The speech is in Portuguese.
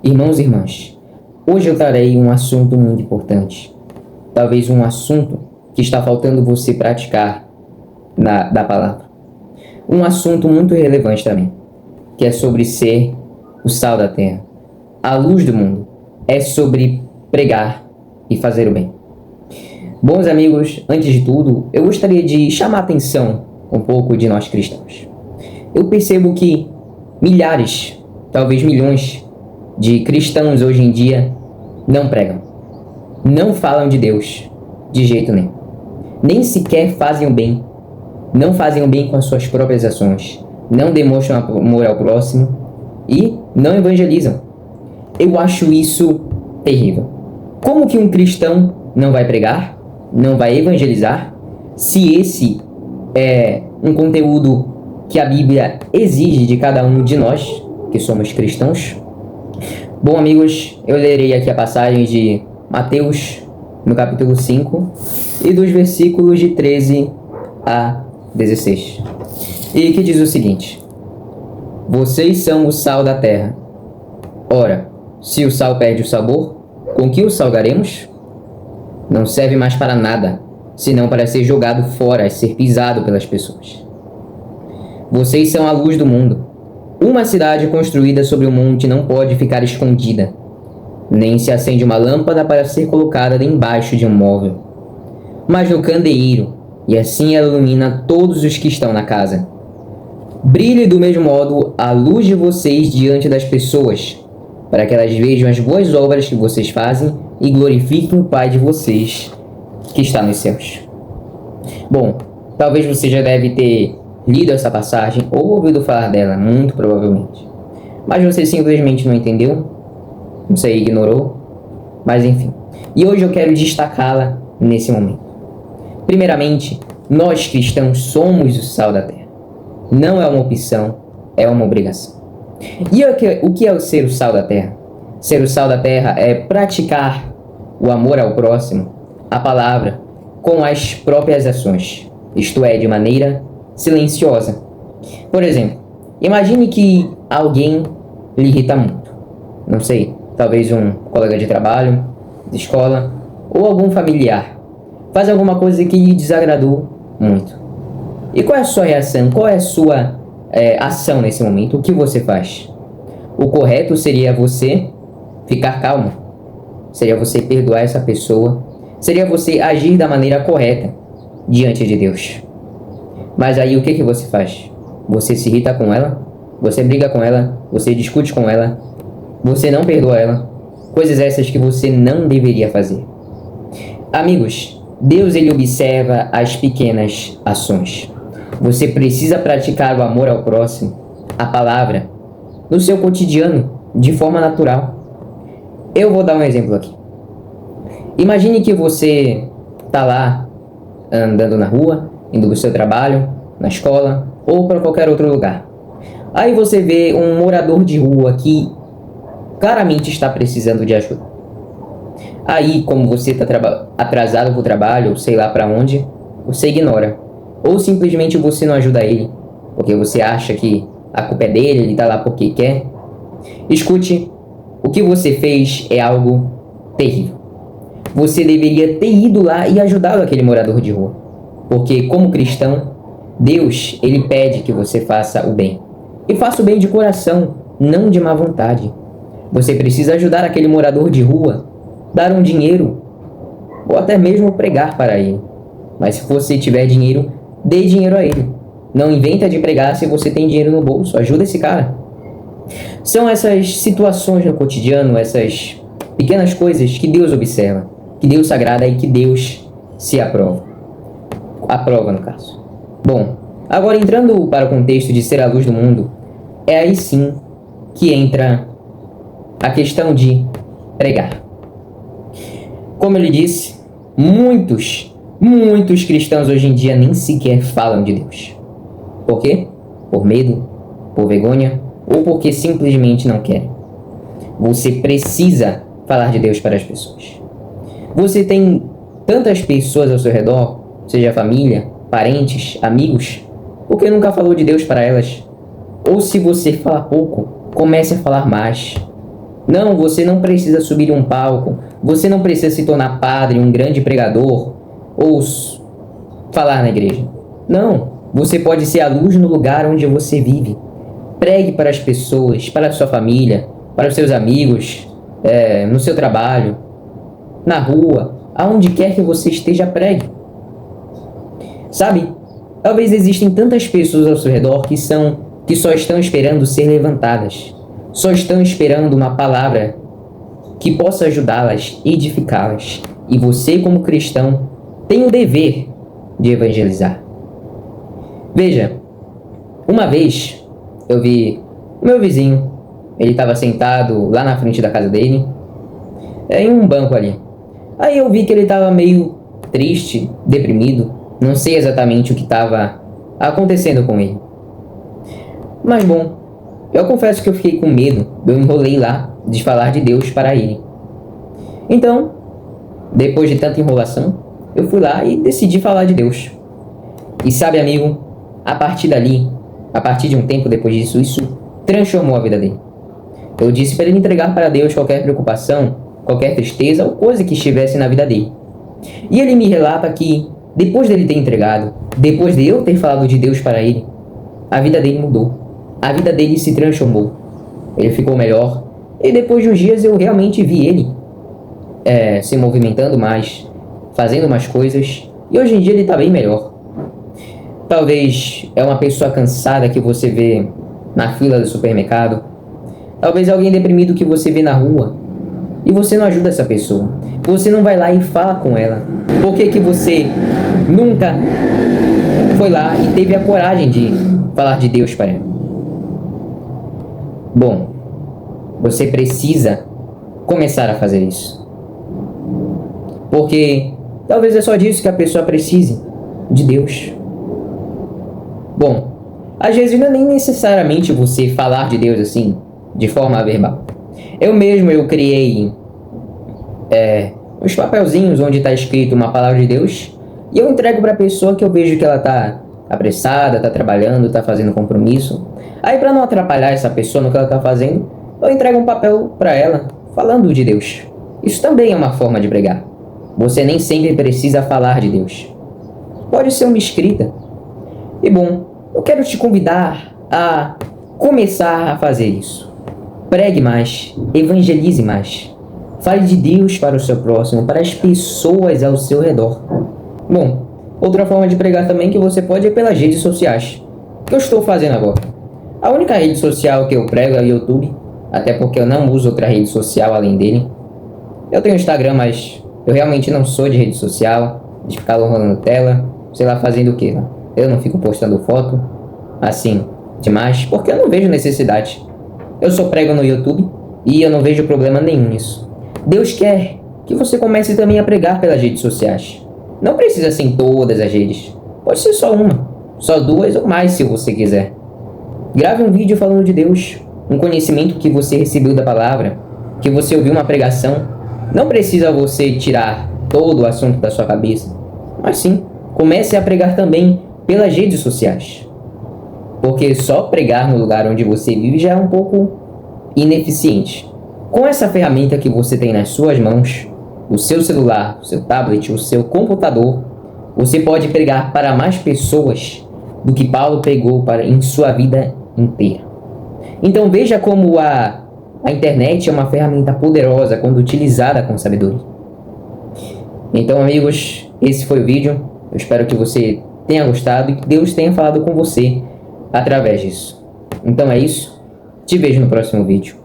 Irmãos e irmãs, hoje eu trarei um assunto muito importante. Talvez um assunto que está faltando você praticar da palavra. Um assunto muito relevante também, que é sobre ser o sal da terra, a luz do mundo. É sobre pregar e fazer o bem. Bons amigos, antes de tudo, eu gostaria de chamar a atenção um pouco de nós cristãos. Eu percebo que milhares, talvez milhões de cristãos hoje em dia não pregam, não falam de Deus de jeito nenhum, nem sequer fazem o bem, não fazem o bem com as suas próprias ações, não demonstram amor ao próximo e não evangelizam. Eu acho isso terrível. Como que um cristão não vai pregar, não vai evangelizar, se esse é um conteúdo que a Bíblia exige de cada um de nós, que somos cristãos? Bom, amigos, eu lerei aqui a passagem de Mateus, no capítulo 5, e dos versículos de 13 a 16. E que diz o seguinte: Vocês são o sal da terra. Ora, se o sal perde o sabor, com que o salgaremos? Não serve mais para nada, senão para ser jogado fora e ser pisado pelas pessoas. Vocês são a luz do mundo. Uma cidade construída sobre um monte não pode ficar escondida, nem se acende uma lâmpada para ser colocada embaixo de um móvel, mas no candeeiro, e assim ela ilumina todos os que estão na casa. Brilhe do mesmo modo a luz de vocês diante das pessoas, para que elas vejam as boas obras que vocês fazem e glorifiquem o Pai de vocês que está nos céus. Bom, talvez você já deve ter lido essa passagem ou ouvido falar dela, muito provavelmente. Mas você simplesmente não entendeu, não sei, ignorou, mas enfim. E hoje eu quero destacá-la nesse momento. Primeiramente, nós cristãos somos o sal da terra. Não é uma opção, é uma obrigação. E o que é ser o sal da terra? Ser o sal da terra é praticar o amor ao próximo, a palavra, com as próprias ações, isto é, de maneira silenciosa. Por exemplo, imagine que alguém lhe irrita muito. Não sei, talvez um colega de trabalho, de escola, ou algum familiar. Faz alguma coisa que lhe desagradou muito. E qual é a sua reação? Qual é a sua ação nesse momento? O que você faz? O correto seria você ficar calmo. Seria você perdoar essa pessoa. Seria você agir da maneira correta diante de Deus. Mas aí o que você faz? Você se irrita com ela? Você briga com ela? Você discute com ela? Você não perdoa ela? Coisas essas que você não deveria fazer. Amigos, Deus ele observa as pequenas ações. Você precisa praticar o amor ao próximo, a palavra, no seu cotidiano, de forma natural. Eu vou dar um exemplo aqui. Imagine que você está lá, andando na rua, indo para o seu trabalho, na escola, ou para qualquer outro lugar. Aí você vê um morador de rua que claramente está precisando de ajuda. Aí, como você está atrasado para o trabalho, ou sei lá para onde, você ignora. Ou simplesmente você não ajuda ele, porque você acha que a culpa é dele, ele está lá porque quer. Escute, o que você fez é algo terrível. Você deveria ter ido lá e ajudado aquele morador de rua. Porque, como cristão, Deus, ele pede que você faça o bem. E faça o bem de coração, não de má vontade. Você precisa ajudar aquele morador de rua, dar um dinheiro, ou até mesmo pregar para ele. Mas se você tiver dinheiro, dê dinheiro a ele. Não inventa de pregar se você tem dinheiro no bolso. Ajuda esse cara. São essas situações no cotidiano, essas pequenas coisas que Deus observa, que Deus se agrada e que Deus se aprova. Aprova, no caso. Bom, agora entrando para o contexto de ser a luz do mundo, é aí sim que entra a questão de pregar. Como ele disse, muitos cristãos hoje em dia nem sequer falam de Deus. Por quê? Por medo, por vergonha ou porque simplesmente não querem. Você precisa falar de Deus para as pessoas. Você tem tantas pessoas ao seu redor, seja família, parentes, amigos, por que nunca falou de Deus para elas? Ou se você fala pouco, comece a falar mais. Não, você não precisa subir um palco, você não precisa se tornar padre, um grande pregador, ou falar na igreja. Não, você pode ser a luz no lugar onde você vive. Pregue para as pessoas, para a sua família, para os seus amigos, no seu trabalho, na rua, aonde quer que você esteja, pregue. Sabe, talvez existem tantas pessoas ao seu redor que só estão esperando ser levantadas, só estão esperando uma palavra que possa ajudá-las, edificá-las. E você, como cristão, tem o dever de evangelizar. Veja, uma vez eu vi o meu vizinho, ele estava sentado lá na frente da casa dele, em um banco ali. Aí eu vi que ele estava meio triste, deprimido, não sei exatamente o que estava acontecendo com ele. Mas bom, eu confesso que eu fiquei com medo, eu enrolei lá de falar de Deus para ele. Então, depois de tanta enrolação, eu fui lá e decidi falar de Deus. E sabe, amigo, a partir dali, a partir de um tempo depois disso, isso transformou a vida dele. Eu disse para ele entregar para Deus qualquer preocupação, qualquer tristeza ou coisa que estivesse na vida dele. E ele me relata que, depois dele ter entregado, depois de eu ter falado de Deus para ele, a vida dele mudou. A vida dele se transformou. Ele ficou melhor. E depois de uns dias eu realmente vi ele se movimentando mais, fazendo mais coisas. E hoje em dia ele está bem melhor. Talvez é uma pessoa cansada que você vê na fila do supermercado. Talvez alguém deprimido que você vê na rua. E você não ajuda essa pessoa. Você não vai lá e fala com ela. Por que que você nunca foi lá e teve a coragem de falar de Deus para ela? Bom, você precisa começar a fazer isso. Porque talvez é só disso que a pessoa precise, de Deus. Bom, às vezes não é nem necessariamente você falar de Deus assim, de forma verbal. Eu criei uns papelzinhos onde está escrito uma palavra de Deus e eu entrego para a pessoa que eu vejo que ela está apressada, está trabalhando, está fazendo compromisso. Aí, para não atrapalhar essa pessoa no que ela está fazendo, eu entrego um papel para ela falando de Deus. Isso também é uma forma de pregar. Você nem sempre precisa falar de Deus. Pode ser uma escrita. E bom, eu quero te convidar a começar a fazer isso. Pregue mais, evangelize mais. Fale de Deus para o seu próximo, para as pessoas ao seu redor. Bom, outra forma de pregar também que você pode é pelas redes sociais. O que eu estou fazendo agora? A única rede social que eu prego é o YouTube, até porque eu não uso outra rede social além dele. Eu tenho Instagram, mas eu realmente não sou de rede social, de ficar rolando tela, sei lá, fazendo o quê? Eu não fico postando foto, assim, demais, porque eu não vejo necessidade. Eu só prego no YouTube e eu não vejo problema nenhum nisso. Deus quer que você comece também a pregar pelas redes sociais. Não precisa ser em todas as redes. Pode ser só uma, só duas ou mais se você quiser. Grave um vídeo falando de Deus, um conhecimento que você recebeu da palavra, que você ouviu uma pregação. Não precisa você tirar todo o assunto da sua cabeça, mas sim, comece a pregar também pelas redes sociais. Porque só pregar no lugar onde você vive já é um pouco ineficiente. Com essa ferramenta que você tem nas suas mãos, o seu celular, o seu tablet, o seu computador, você pode pregar para mais pessoas do que Paulo pregou em sua vida inteira. Então veja como a internet é uma ferramenta poderosa quando utilizada com sabedoria. Então, amigos, esse foi o vídeo. Eu espero que você tenha gostado e que Deus tenha falado com você através disso. Então é isso. Te vejo no próximo vídeo.